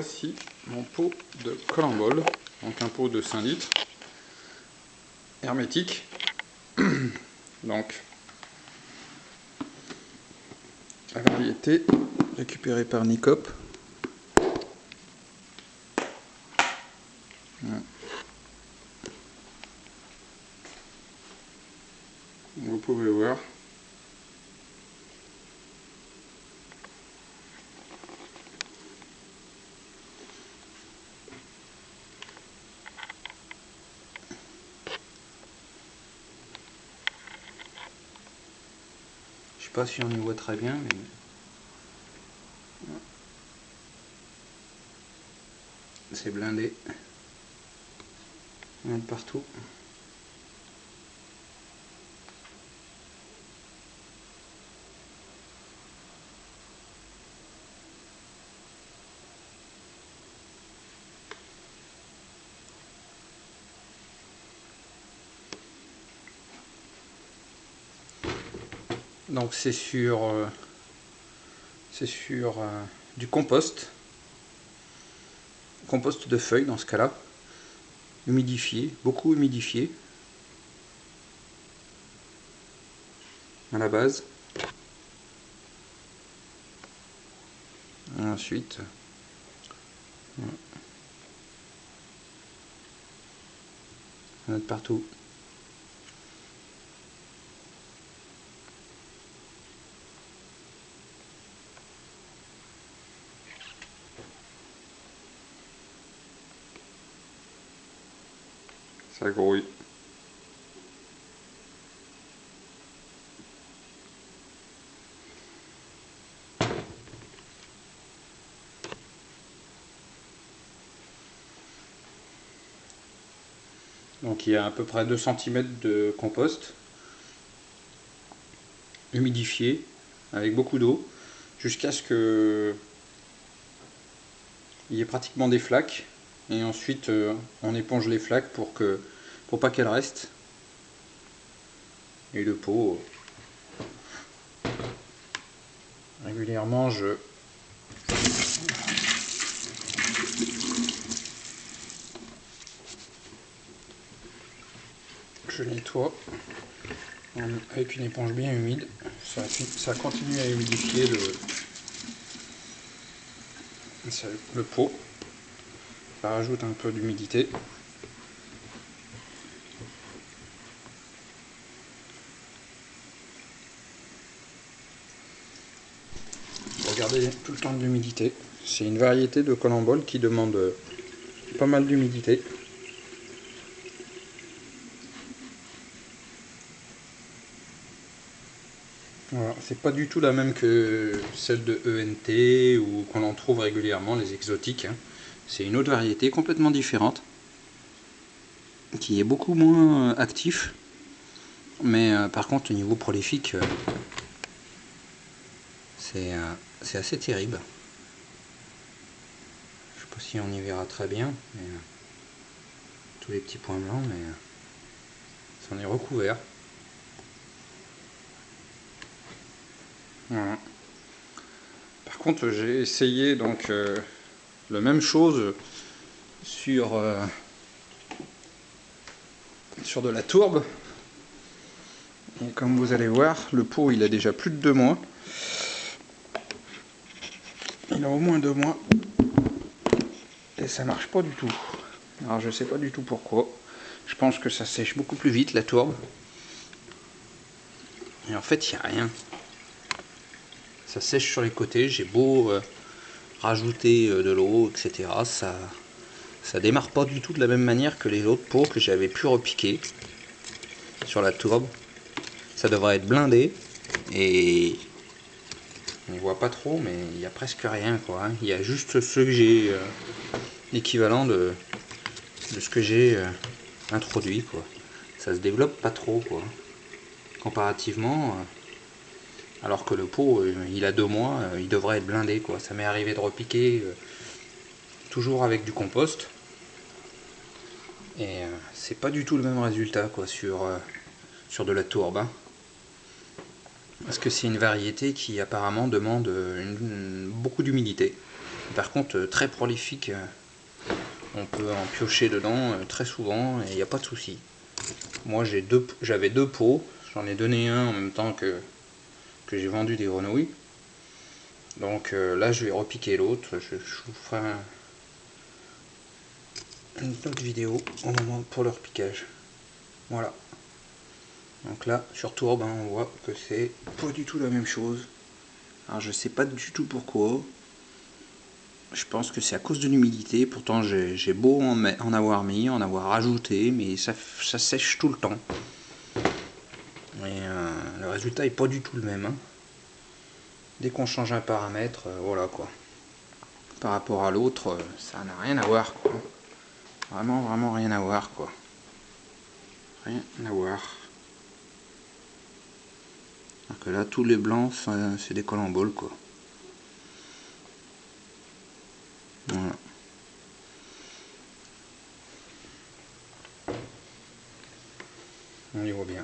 voici mon pot de Colambol, donc un pot de 5 litres, hermétique. Donc, la variété récupérée par Nicop. Vous pouvez voir. Je sais pas si on y voit très bien, mais c'est blindé. Il y en a de partout. Donc c'est sur du compost de feuilles dans ce cas-là, humidifié, beaucoup humidifié à la base. Et ensuite, on a de partout. Ça grouille. Donc il y a à peu près 2 cm de compost humidifié avec beaucoup d'eau jusqu'à ce que il y ait pratiquement des flaques, et ensuite on éponge les flaques pour pas qu'elles restent, et le pot régulièrement je nettoie avec une éponge bien humide. Ça continue à humidifier le pot. Ça rajoute un peu d'humidité. Regardez tout le temps de l'humidité. C'est une variété de Colambol qui demande pas mal d'humidité. Voilà, c'est pas du tout la même que celle de ENT ou qu'on en trouve régulièrement, les exotiques. C'est une autre variété complètement différente qui est beaucoup moins actif, mais par contre au niveau prolifique c'est assez terrible. Je sais pas si on y verra très bien, mais, tous les petits points blancs, mais ça en est recouvert. Voilà. Par contre j'ai essayé donc la même chose sur de la tourbe, et comme vous allez voir, le pot il a déjà plus de 2 mois. Il a au moins 2 mois et ça marche pas du tout. Alors je sais pas du tout pourquoi. Je pense que ça sèche beaucoup plus vite la tourbe. Et en fait il n'y a rien. Ça sèche sur les côtés, j'ai beau rajouter de l'eau, etc. Ça démarre pas du tout de la même manière que les autres pots que j'avais pu repiquer sur la tourbe. Ça devrait être blindé et on ne voit pas trop, mais il n'y a presque rien quoi. Il y a juste ce que j'ai l'équivalent de ce que j'ai introduit quoi. Ça se développe pas trop quoi. Comparativement, alors que le pot il a 2 mois, il devrait être blindé quoi. Ça m'est arrivé de repiquer toujours avec du compost et c'est pas du tout le même résultat quoi sur de la tourbe, hein. Parce que c'est une variété qui apparemment demande beaucoup d'humidité. Par contre, très prolifique. On peut en piocher dedans très souvent et il n'y a pas de souci. Moi j'avais deux pots, j'en ai donné un en même temps que j'ai vendu des grenouilles. Donc là je vais repiquer l'autre, je vous ferai une autre vidéo au moment pour le repiquage. Voilà. Donc là sur tour, on voit que c'est pas du tout la même chose. Alors je sais pas du tout pourquoi. Je pense que c'est à cause de l'humidité, pourtant j'ai beau en avoir mis, en avoir rajouté, mais ça sèche tout le temps. Et le résultat est pas du tout le même. Hein. Dès qu'on change un paramètre, voilà quoi. Par rapport à l'autre, ça n'a rien à voir quoi. Vraiment rien à voir quoi. Rien à voir. Alors que là, tous les blancs, c'est des colamboles quoi. Voilà. On y voit bien.